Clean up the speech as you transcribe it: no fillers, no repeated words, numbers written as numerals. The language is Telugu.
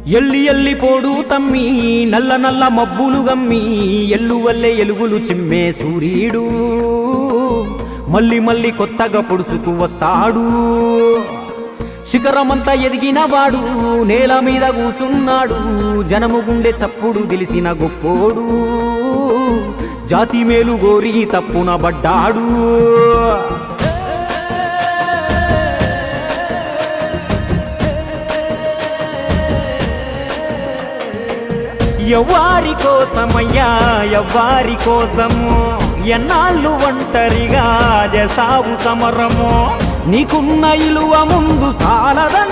ఎల్లి ఎల్లి పోడు తమ్మి నల్ల నల్ల మబ్బులు గమ్మి ఎల్లువల్లే ఎలుగులు చిమ్మే సూర్యుడు మళ్ళీ మళ్ళీ కొత్తగా పొడుసుకు వస్తాడు. శిఖరమంతా ఎదిగిన వాడు నేల మీద కూసున్నాడు. జనము గుండె చప్పుడు తెలిసిన గొప్పోడు జాతి మేలు గోరి తప్పున పడ్డాడు. ఎవ్వారి కోసమయ్యా ఎవ్వారి కోసము ఎన్నాళ్ళు ఒంటరిగా చేసావు సమరము నీకున్న ఇలువ ముందు సాలద